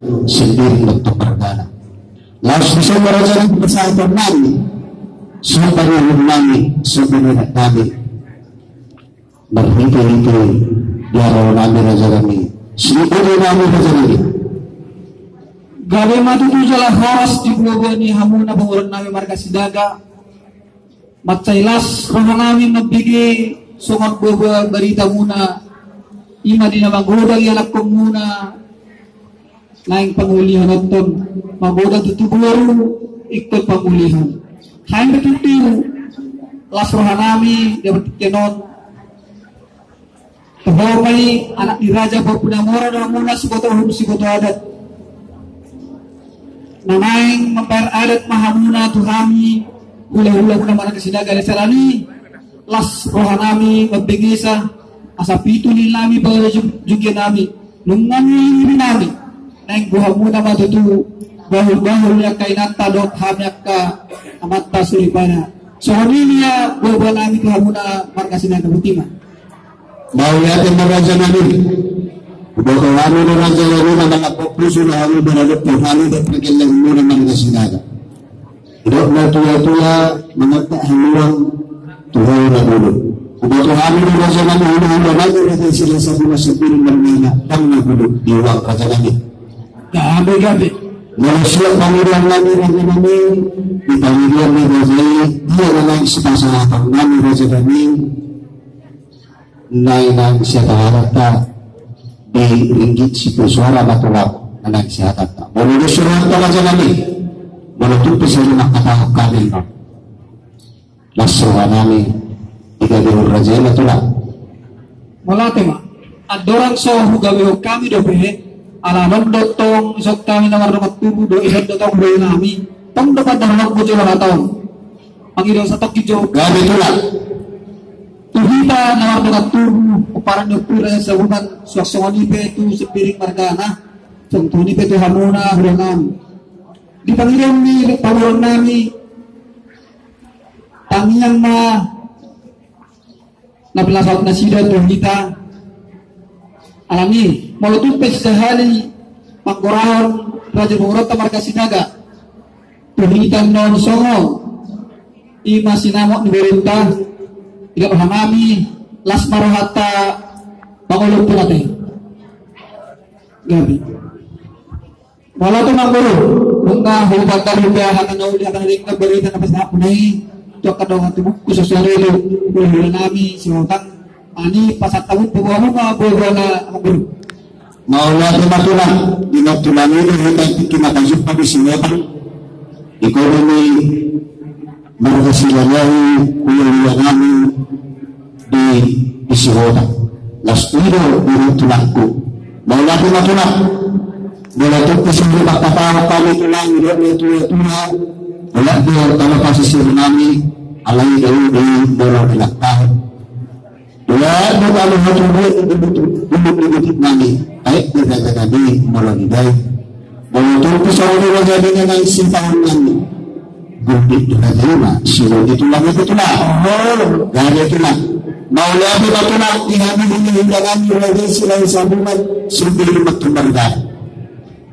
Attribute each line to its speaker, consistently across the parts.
Speaker 1: sendiri untuk bergana. Lalu bisa merajakan kesehatan kami, supaya kami, supaya kami berhenti-henti biar kami raja kami, supaya kami raja kami.
Speaker 2: Gawe matu tu jalan horas di buah ni hamuna banguran nami marga sidaga. Matcailas rohanami mabigi sungot buah berita muna. Ima di nama godang yalak muna. Lain pengulihan nonton magoda tutubuaru ikut pemulihan. Hain betutu las rohanami dapat kenon. Terhormati anak diraja berpuna mora dan muna siboto adat. Namaing membayar adat mahamuna tuhami hula-hula muna mana kesidaga lesalani las rohanami mabengisa asapitu nilami pada juga nami nungani nami naing buha muna matutu bahul ya kainata dok hamyaka amata sulipana sohoninya buha nami tuhamuna marga sinaga butima
Speaker 1: mau lihat yang meraja nami Boko kami raja lalu nama fokus sudah kami berada di kami dan pergi murah mana sinaga. Hidup tua mengetak haluan Tuhan dulu. Boko kami raja kami sudah lagi raja sila satu sepuluh bermina tangan dulu di uang raja kami.
Speaker 2: Gabe.
Speaker 1: Malaysia panggilan kami raja kami di panggilan raja dia adalah sepasang kami raja kami. Nainang siapa harta di ringgit situ suara batulak anak kesehatan tak boleh disuruh raja kami boleh tutup serumah kata kami lasuhan kami jika di raja batulak
Speaker 2: malatema adoran sohu gawe kami dobe alaman dotong sok kami nomor rumah tubuh do ihat dotong do nami tong dapat dalam bocor atau panggil satok hijau
Speaker 1: kami tulak
Speaker 2: tuhita nomor rumah tubuh parang doktura sa hubungan suaksoni petu sepiring margana contohnya petu hamuna hulangan di pangiran ni pawon nami tangiang ma nabelasot na sida tuhita alami molotupes sehali pangkorahon raja bungurota marga sinaga tuhita non songo ima sinamok ni berintah tidak pahamami las marahata pangulog po natin gabi wala ito ng guru kung na hubag ka lupiahan na nauli ang ring na berita na pasapon na ito ka daw ang tibuk ko sa sarilo hula nami si Hotang ani pasatawid po mo mga buwa na ang guru
Speaker 1: maula ito matulang dinatulang ito hintay kinakasip pa bisinetang ekonomi maragasilanyahi kuyang nami di isihoda las tuiro di tulangku maula ko matulak wala to kasi makapatawa kami tulang itu wala dia kalau pasisir nami alay daw di dora pinaktahan wala mo kalau hatuloy ibut nami ay nagdagdag di malagay wala to kasi wala jadi nga sintahan nami gubit na dima sino dito lang gari ito lang maula ko matulak ihami hinihindangan yung lagi sila sa bumat sundin magtumarga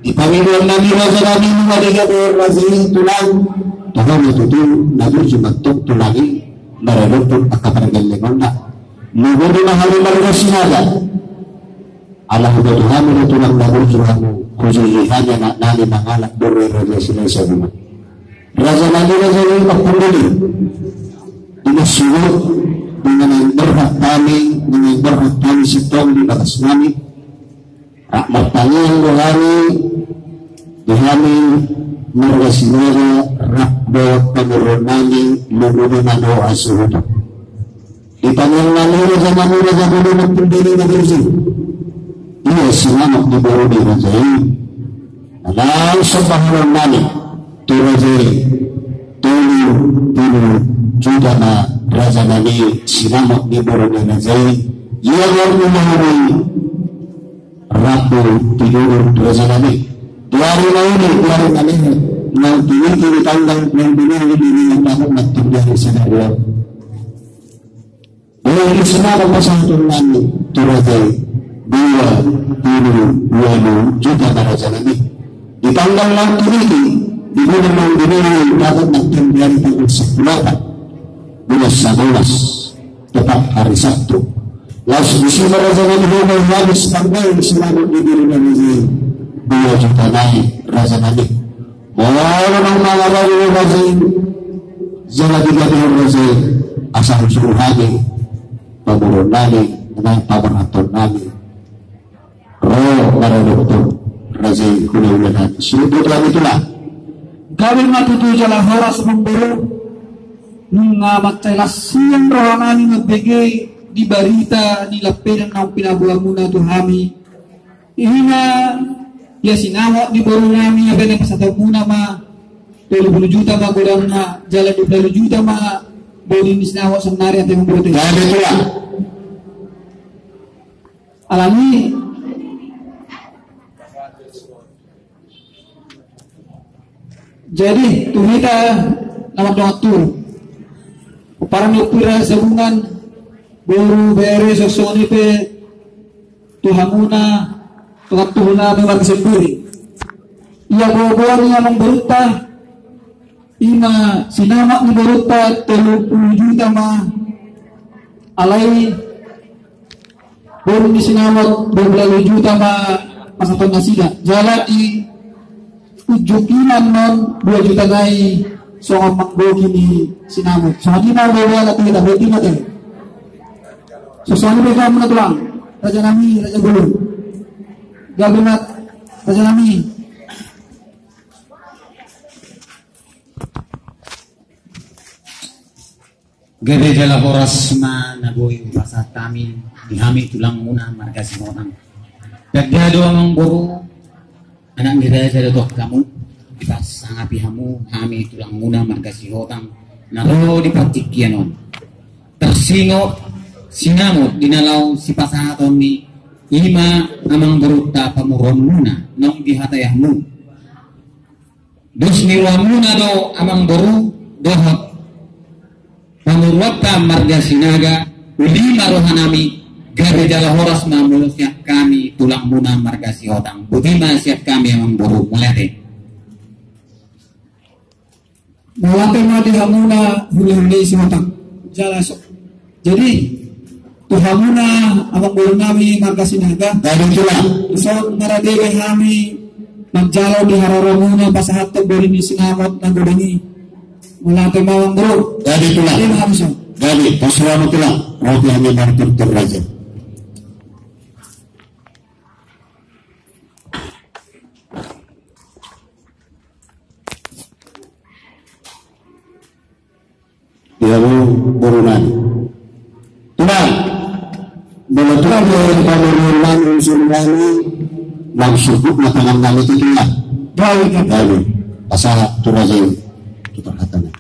Speaker 1: ipanginoon namin raja namin mariga o raja tulang taho matutul namin si magtok tulagi maralong po pagkaparagalingon na nubod na hali mariga sinaga alam ko tuhan mo na tulang namin suhan mo kusihihan niya na namin mangalak doon raja sila sa bumat raja namin magpundali dinasulot dengan berhak kami sitong di batas kami rahmat tangiang rohani dihami marga sinaga rakbo pangurun nami lumunan na doa suhuto itangang nalira sa manura sa bulo ng pundili na birsi iya sinamak di baro di rajayi alam sa pangurun nami turajayi tulu juga na raja nabi sinamak di baro di rajayi iya warna mahari rapu tidur raja nabi Tuari nabi nang tinggi tanggang yang binari di tahun matur dari sanaria oleh semua pasantun nami turajayi 2 juga raja nabi Di tanggal lang turiti, di mo naman dinili dapat nagtimbihan tanggal 10 bulas sa bulas, tepat hari Sabtu. Lalu musim raja nabi Muhammad habis tanggal selamat diberi nabi 2 juta naik raja nabi. Walau nang mengalami raja jangan digaduh raja asal suruh hati pemurun nabi dengan pabaraton nabi. Roh para dokter raja kuliah sulit lagi itulah.
Speaker 2: Kami matutu jalan horas memburu ngamat celas siang rohanani ngebege di barita di lapedan ng pinabulang muna to kami ihina ya sinawak di baru nami ya benar pasatau muna ma 20 juta ma godang na jalan 20 juta ma bodi ni sinawak sebenarnya yang berarti alami jadi tuh kita nama waktu parang nagpira sa bungan buru bere sosoni pe tuhamuna tuhuna pe magsemburi iya bawa niya ng beruta ima sinama ni beruta 30 juta ma alay buru ni sinama 20 juta ma pasatong nasida jala di ujukinan non 2 juta nai so ang magbogi ni sinamot. So hindi na bawa na kita, berarti natin. So ano ba kamu na tulang? Raja nami, Raja Gulung. Gabinat, Raja nami.
Speaker 3: Gede jala horas ma naboy basa kami dihami tulang muna marga sinotang. Dagdado ang buru anak ngira sa dotok kamu. Pas sangat pihamu kami tulang muna marga sihotang naro di patikyanon tersingo singamot dinalaw si pasahaton ni ima amang beruta pamuron muna nong dihatayahmu dus niwa muna do amang beru dohot pamurwata marga sinaga ulima rohanami gabe jala horas mamul siap kami tulang muna marga sihotang budima siap kami amang beru mulai
Speaker 2: Mawatay mga dihamuna huli-huli si Matang Jalasok. Jadi tuhamuna amang bulan nami marga sinaga.
Speaker 1: Dari itulah.
Speaker 2: So naradebe kami magjalaw di hararamuna pasahatag beri ni sinamot ng gudangi. Mawatay mawang bro.
Speaker 1: Dari itulah.
Speaker 2: Dari mga bisa.
Speaker 1: Dari pasuran itulah. Roti hanya martir raja. Burunan. Tulang. Bila tulang dari pamurunan unsur kami langsung na tangan kami itu tulang. Baik. Pasal turaja kita katakan.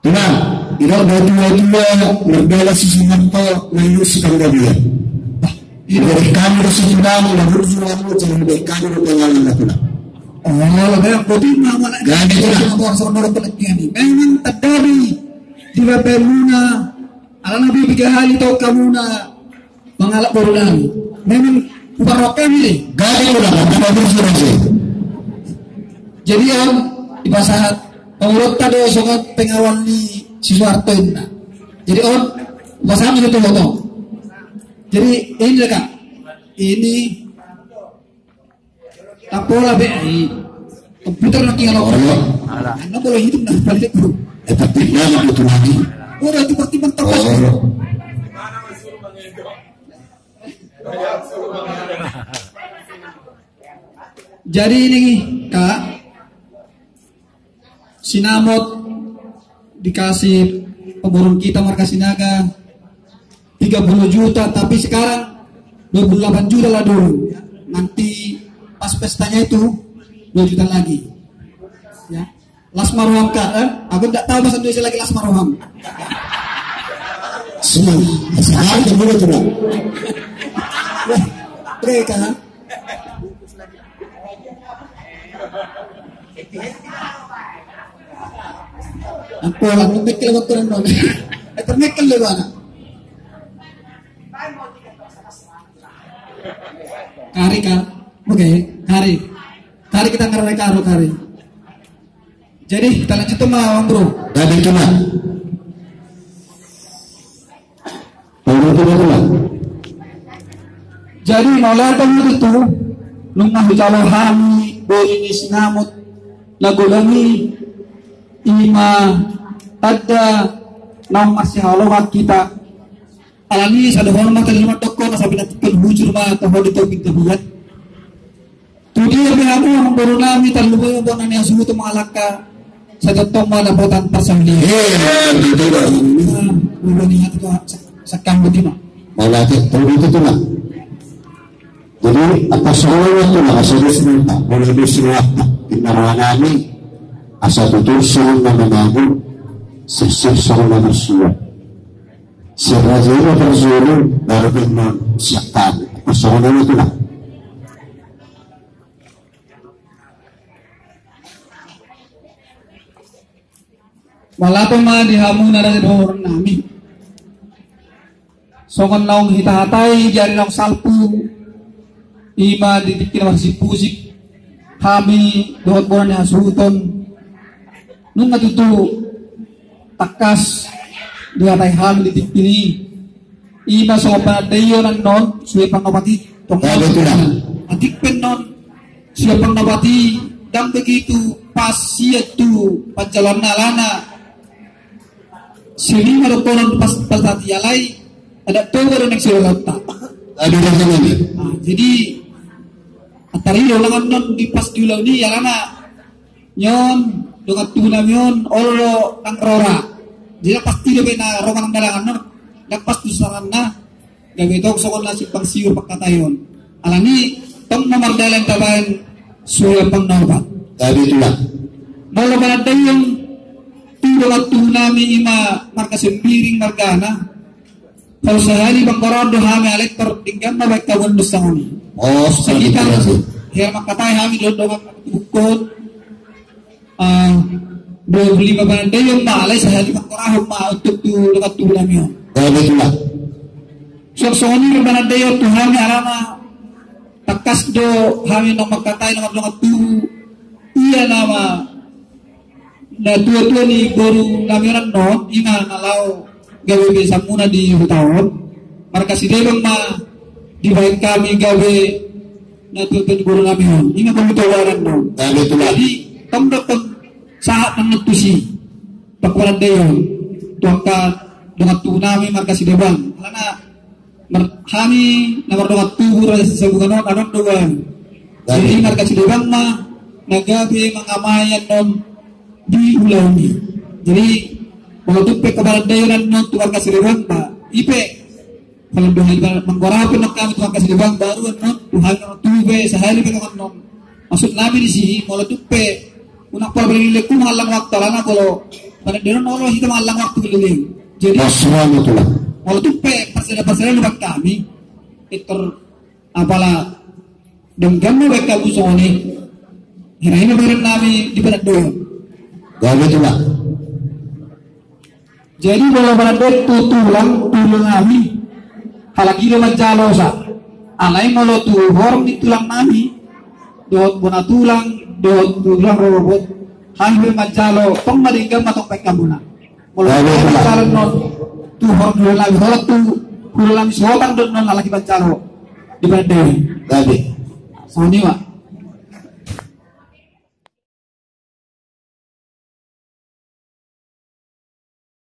Speaker 1: Tulang. Iraw dua berbela sisihan to lalu sekali dia. Dari kami sisihan lalu sisihan jangan dari kami pengalan tulang.
Speaker 2: Oh, lagay putih nama nak
Speaker 1: ganti lah.
Speaker 2: Orang saudara pelatihan ini. Memang terdiri di Babeluna. Ala nabi bigahali tau kamu na mengalap berulang. Memang uparokan ini.
Speaker 1: Ganti lah.
Speaker 2: Jadi om di pasahat pengurut tadi sangat pengawal ni Siswarto ini. Jadi om pasahat itu betul. Jadi ini kak. Ini tapola be komputer nanti kalau anda boleh hidup dan balik bro
Speaker 1: Tapi dia itu lagi.
Speaker 2: udah itu pertimbangan terus jadi ini kak sinamot dikasih pemurun kita marga sinaga 30 juta tapi sekarang 28 juta lah dulu ya. Nanti pas pestanya itu 2 juta lagi ya las maruham kak aku tidak tahu bahasa Indonesia lagi las maruham
Speaker 1: Semua sekarang kedua coba.
Speaker 2: mereka apa orang mikir waktu non termikir lewana Kari ka. Oke, kari. Kari kita ngerai karo kari. Jadi kita lanjut mawang bro.
Speaker 1: Tadi itu lah.
Speaker 2: Jadi malatang itu nung nahujalo hami boleh sinamot lagulami ima ada nang masih halawat kita alami sa hormat tadi matoko nasabi natin bujur ma to hodi to bigdabiat tudi abi ako ang borunami talubo bo na niya suto malaka sa totoo malabotan pasangli nihat ko sa kambo di ma
Speaker 1: malaki itu tuh lah. Jadi apa soalnya itu lah asal sinta boleh disinata dinarangani asal tutur soal namanago sesir soal manusia serajero berzuru baru benar siapkan apa soalnya itu lah.
Speaker 2: Wala pa man dihamu na rin orang namin. So kan naong hitahatay, jari naong salpu, ima didikin naman si pusik, kami doon po na hasuton. Nung natuto, takas, dihatay kami didikini, ima so panatayo ng non, suya pang napati, atikpen non, suya pang napati, dang begitu pas siya tu pancalan na lana, sini merupakan pas tati alai ada tuh baru nak sila lauta.
Speaker 1: Ada yang ini.
Speaker 2: Jadi atari ulangan non di pas diulang ni ya lana nyon dengan tuna nyon olo nang rora. Jadi pasti dia bena roman dalangan non dapat tusangan na gawe tok sokon na si pangsiur pakatayon. Alani tong nomor dalan tabayan suya pang naubat.
Speaker 1: Tadi itulah.
Speaker 2: Mula ba yung tulong at tunami ima marka sembiring margana kalau sehari bang korado hami alektor tinggal mabak kawan dosa kami sekitar her makatay hami dodong bukod 25 banday yung malay sehari bang korahom untuk tulong at tunami yun so soni yung banday yung tuhami arama takas do hami nang magkatay ng mga iya nama na tua-tua ni baru namiran no ina nalau gawe bisa muna di hutawon marka si debang ma di baik kami gawe na tua-tua ni baru namiran ina pemutawaran no jadi kamda pag saat ng natusi pagwalan dayon tuangka dengan tunami marka si debang karena kami namar dengan tuhur sa bukanon anong doang jadi marka si debang ma nagabe mangamayan non di ulang ni. Jadi kalau tupe kebarat dayonan non tuan kasih lewat pak, ipe kalau dohai menggorapin nak kami tuan kasih lewat baru non tuhan tupe sehari pegangan non. Maksud nabi di sini kalau tupe unak pola berilik ku menghalang waktu lana kalau pada dayonan Allah kita menghalang waktu keliling. Jadi kalau tupe pasal lewat kami itu apalah dengan mereka busoni. Hina berikan nabi di barat doyon.
Speaker 1: Itulah.
Speaker 2: Jadi kalau berada tulang kami, halagi lo menjalo sa, alai mau tuhor di tulang kami, doon bona tulang robot, hamil menjalo, tong maringgang matok pekam bona. Kalau menjalo non tuhor dulu lagi, kalau dulu lagi sopan don non halagi menjalo di berada.
Speaker 1: Gabi.
Speaker 2: Soni wa.